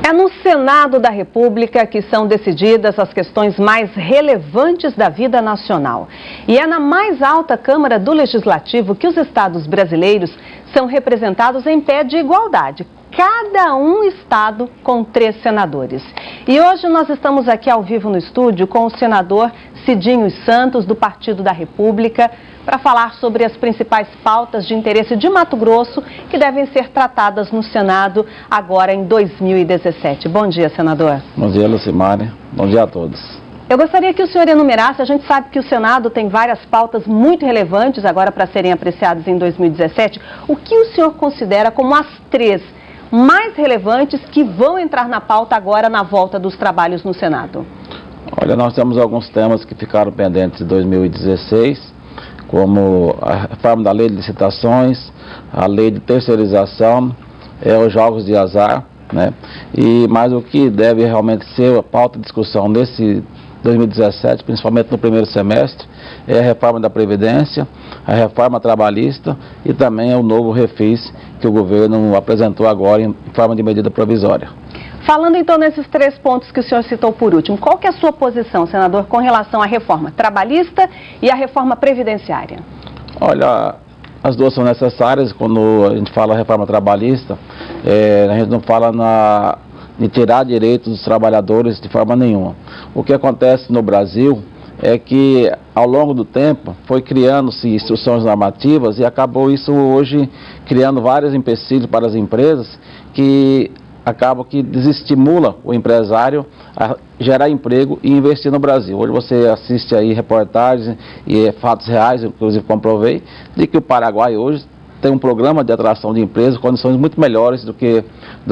É no Senado da República que são decididas as questões mais relevantes da vida nacional. E é na mais alta Câmara do Legislativo que os estados brasileiros são representados em pé de igualdade. Cada um estado com 3 senadores. E hoje nós estamos aqui ao vivo no estúdio com o senador Cidinho Santos, do Partido da República, para falar sobre as principais pautas de interesse de Mato Grosso que devem ser tratadas no Senado agora em 2017. Bom dia, senador. Bom dia, Lucimari. Bom dia a todos. Eu gostaria que o senhor enumerasse, a gente sabe que o Senado tem várias pautas muito relevantes agora para serem apreciadas em 2017. O que o senhor considera como as 3 mais relevantes que vão entrar na pauta agora na volta dos trabalhos no Senado? Olha, nós temos alguns temas que ficaram pendentes de 2016, como a reforma da lei de licitações, a lei de terceirização, os jogos de azar, né? Mas o que deve realmente ser a pauta de discussão nesse 2017, principalmente no primeiro semestre, é a reforma da Previdência, a reforma trabalhista e também o novo refis que o governo apresentou agora em forma de medida provisória. Falando então nesses 3 pontos que o senhor citou por último, qual que é a sua posição, senador, com relação à reforma trabalhista e à reforma previdenciária? Olha, as duas são necessárias. Quando a gente fala reforma trabalhista, a gente não fala de tirar direitos dos trabalhadores de forma nenhuma. O que acontece no Brasil é que ao longo do tempo foi criando-se instruções normativas e acabou isso hoje criando vários empecilhos para as empresas que acaba que desestimula o empresário a gerar emprego e investir no Brasil. Hoje você assiste aí reportagens e fatos reais, inclusive comprovei, de que o Paraguai hoje tem um programa de atração de empresas, condições muito melhores do que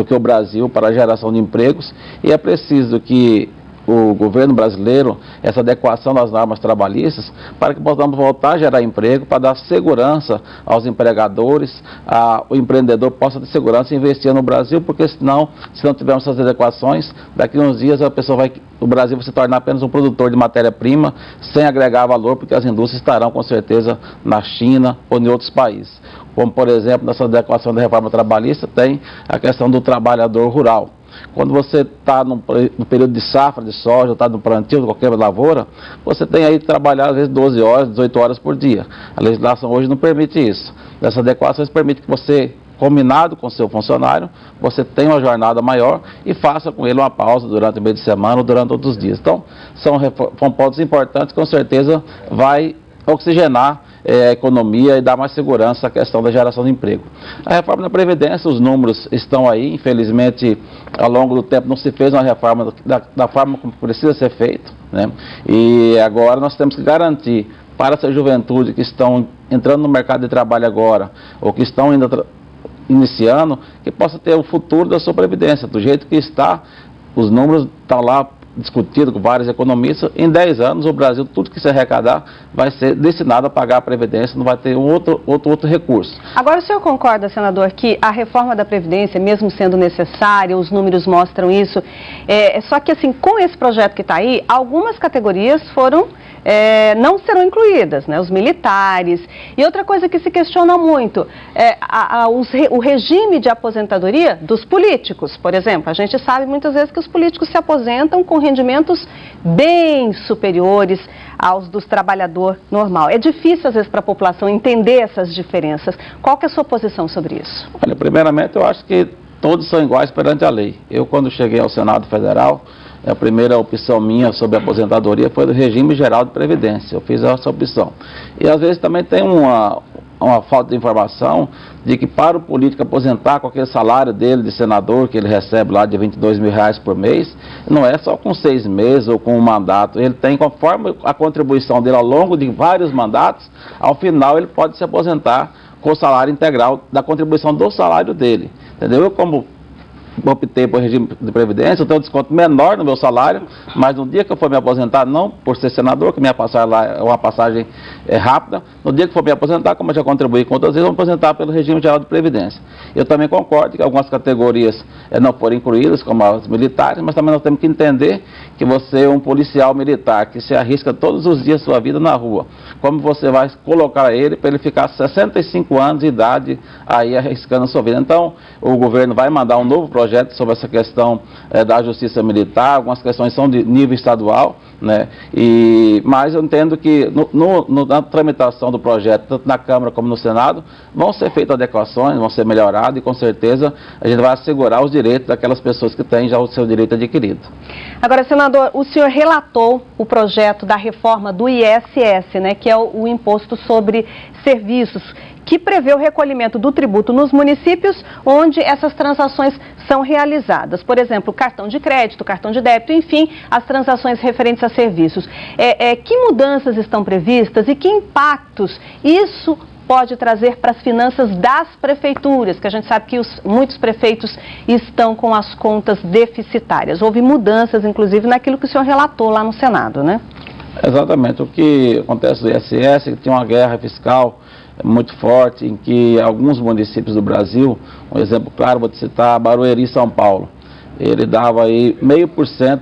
o Brasil para a geração de empregos, e é preciso que o governo brasileiro, essa adequação das normas trabalhistas, para que possamos voltar a gerar emprego, para dar segurança aos empregadores, o empreendedor possa ter segurança e investir no Brasil, porque senão, se não tivermos essas adequações, daqui a uns dias o Brasil vai se tornar apenas um produtor de matéria-prima, sem agregar valor, porque as indústrias estarão com certeza na China ou em outros países. Como, por exemplo, nessa adequação da reforma trabalhista, tem a questão do trabalhador rural. Quando você está no período de safra de soja, está no plantio de qualquer lavoura, você tem aí que trabalhar às vezes 12 horas, 18 horas por dia. A legislação hoje não permite isso. Essas adequações permitem que você, combinado com o seu funcionário, você tenha uma jornada maior e faça com ele uma pausa durante o meio de semana ou durante outros dias. Então, são pontos importantes que com certeza vai oxigenar a economia e dar mais segurança à questão da geração de emprego. A reforma da Previdência, os números estão aí, infelizmente, ao longo do tempo não se fez uma reforma da forma como precisa ser feito, né? E agora nós temos que garantir para essa juventude que estão entrando no mercado de trabalho agora, ou que estão ainda iniciando, que possa ter o futuro da sua Previdência. Do jeito que está, os números estão lá discutido com vários economistas, em 10 anos o Brasil, tudo que se arrecadar vai ser destinado a pagar a Previdência, não vai ter outro recurso. Agora o senhor concorda, senador, que a reforma da Previdência, mesmo sendo necessária, os números mostram isso, só que assim, com esse projeto que está aí, algumas categorias não serão incluídas, né? Os militares. E outra coisa que se questiona muito, o regime de aposentadoria dos políticos, por exemplo. A gente sabe muitas vezes que os políticos se aposentam com rendimentos bem superiores aos dos trabalhador normal. É difícil às vezes para a população entender essas diferenças. Qual que é a sua posição sobre isso? Olha, primeiramente eu acho que todos são iguais perante a lei. Eu, quando cheguei ao Senado Federal, a primeira opção minha sobre a aposentadoria foi do regime geral de previdência. Eu fiz essa opção. E às vezes também tem uma falta de informação de que para o político aposentar com aquele salário dele de senador, que ele recebe lá de R$22 mil por mês, não é só com 6 meses ou com um mandato. Ele tem, conforme a contribuição dele ao longo de vários mandatos, ao final ele pode se aposentar com o salário integral da contribuição do salário dele. Entendeu? Eu, como optei por regime de previdência, eu tenho um desconto menor no meu salário, mas no dia que eu for me aposentar, não por ser senador, que minha passagem lá é uma passagem rápida, no dia que for me aposentar, como eu já contribuí com outras vezes, eu vou me aposentar pelo regime geral de previdência. Eu também concordo que algumas categorias não foram incluídas, como as militares, mas também nós temos que entender que você é um policial militar, que se arrisca todos os dias sua vida na rua, como você vai colocar ele para ele ficar 65 anos de idade aí arriscando a sua vida. Então, o governo vai mandar um novo projeto projeto sobre essa questão da justiça militar, algumas questões são de nível estadual, né? Mas eu entendo que na tramitação do projeto, tanto na Câmara como no Senado, vão ser feitas adequações, vão ser melhoradas e com certeza a gente vai assegurar os direitos daquelas pessoas que têm já o seu direito adquirido. Agora, senador, o senhor relatou o projeto da reforma do ISS, né, que é o Imposto sobre Serviços, que prevê o recolhimento do tributo nos municípios onde essas transações são realizadas. Por exemplo, cartão de crédito, cartão de débito, enfim, as transações referentes a serviços. Que mudanças estão previstas e que impactos isso pode trazer para as finanças das prefeituras, que a gente sabe que muitos prefeitos estão com as contas deficitárias. Houve mudanças, inclusive, naquilo que o senhor relatou lá no Senado, né? Exatamente. O que acontece no ISS é que tem uma guerra fiscal muito forte, em que alguns municípios do Brasil, um exemplo claro, vou te citar, Barueri, São Paulo, ele dava aí 0,5%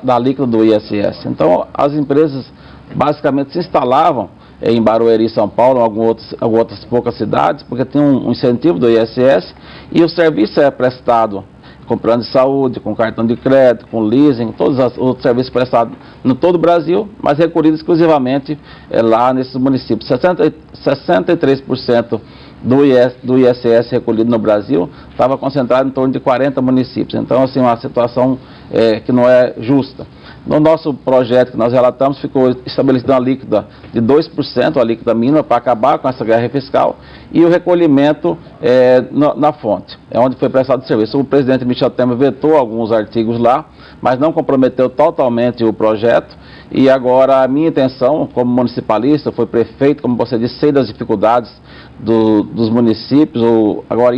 da alíquota do ISS. Então, as empresas basicamente se instalavam em Barueri, São Paulo, algumas outras poucas cidades, porque tem um incentivo do ISS e o serviço é prestado com plano de saúde, com cartão de crédito, com leasing, todos os serviços prestados no todo o Brasil, mas recolhidos exclusivamente lá nesses municípios. 63% do ISS recolhido no Brasil estava concentrado em torno de 40 municípios. Então, assim, uma situação que não é justa. No nosso projeto que nós relatamos, ficou estabelecida uma alíquota de 2%, a alíquota mínima, para acabar com essa guerra fiscal, e o recolhimento na fonte, onde foi prestado o serviço. O presidente Michel Temer vetou alguns artigos lá, mas não comprometeu totalmente o projeto, e agora a minha intenção, como municipalista, foi prefeito, como você disse, sei das dificuldades dos municípios. Agora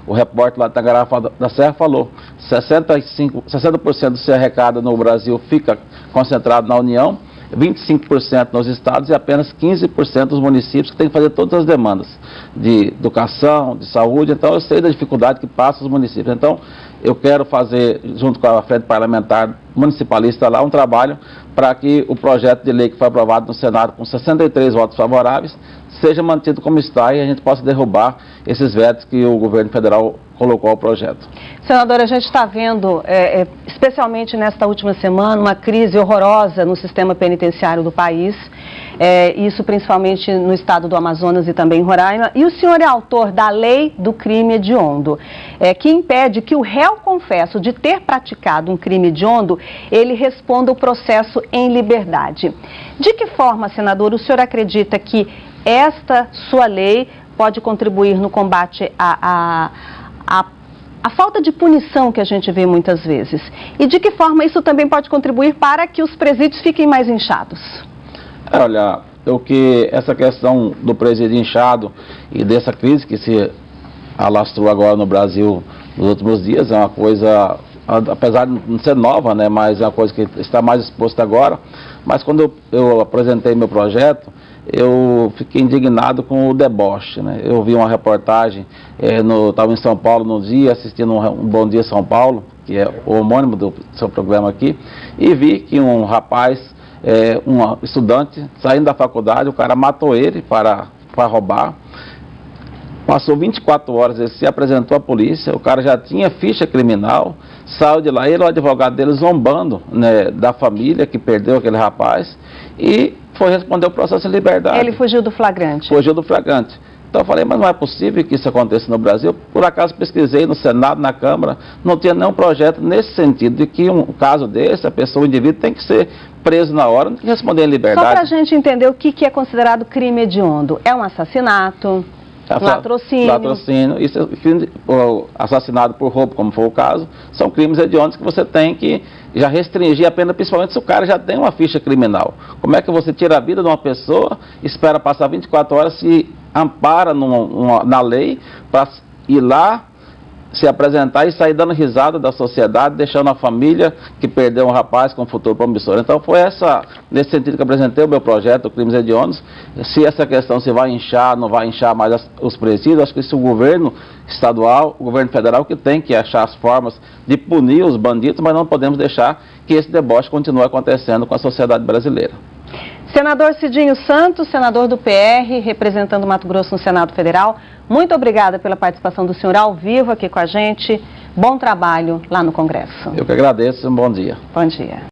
o repórter lá da Tangará da Serra falou, 60% do seu arrecado no Brasil fica concentrado na União, 25% nos estados e apenas 15% dos municípios que têm que fazer todas as demandas de educação, de saúde. Então eu sei da dificuldade que passam os municípios. Então eu quero fazer, junto com a Frente Parlamentar Municipalista lá, um trabalho para que o projeto de lei que foi aprovado no Senado com 63 votos favoráveis seja mantido como está e a gente possa derrubar esses vetos que o governo federal colocou ao projeto. Senadora, a gente está vendo, especialmente nesta última semana, uma crise horrorosa no sistema penitenciário do país, isso principalmente no estado do Amazonas e também em Roraima, e o senhor é autor da Lei do Crime Hediondo, que impede que o réu confesso de ter praticado um crime hediondo, ele responda o processo em liberdade. De que forma, senador, o senhor acredita que esta sua lei pode contribuir no combate à falta de punição que a gente vê muitas vezes? E de que forma isso também pode contribuir para que os presídios fiquem mais inchados? Olha, essa questão do presídio inchado e dessa crise que se alastrou agora no Brasil nos últimos dias é uma coisa, apesar de não ser nova, né, mas é uma coisa que está mais exposta agora. Mas quando eu apresentei meu projeto, eu fiquei indignado com o deboche, né? Eu vi uma reportagem, estava em São Paulo no dia, assistindo um Bom Dia São Paulo, que é o homônimo do seu programa aqui, e vi que um rapaz, um estudante, saindo da faculdade, o cara matou ele para roubar. Passou 24 horas, ele se apresentou à polícia, o cara já tinha ficha criminal, saiu de lá, ele, o advogado dele, zombando, né, da família que perdeu aquele rapaz, e foi responder o processo em liberdade. Ele fugiu do flagrante. Fugiu do flagrante. Então eu falei, mas não é possível que isso aconteça no Brasil. Por acaso pesquisei no Senado, na Câmara, não tinha nenhum projeto nesse sentido, de que um caso desse, a pessoa, o indivíduo, tem que ser preso na hora, não tem que responder em liberdade. Só para a gente entender o que é considerado crime hediondo. É um assassinato, latrocínio, assassinado por roubo, como foi o caso, são crimes hediondos que você tem que já restringir a pena, principalmente se o cara já tem uma ficha criminal. Como é que você tira a vida de uma pessoa, espera passar 24 horas, se ampara na lei para ir lá, se apresentar e sair dando risada da sociedade, deixando a família que perdeu um rapaz com um futuro promissor. Então foi nesse sentido que eu apresentei o meu projeto, o Crimes Hediondos. Se essa questão se vai inchar, não vai inchar mais os presídios, acho que isso o governo estadual, o governo federal que tem que achar as formas de punir os bandidos, mas não podemos deixar que esse deboche continue acontecendo com a sociedade brasileira. Senador Cidinho Santos, senador do PR, representando Mato Grosso no Senado Federal, muito obrigada pela participação do senhor ao vivo aqui com a gente Bom trabalho lá no Congresso. Eu que agradeço, um bom dia. Bom dia.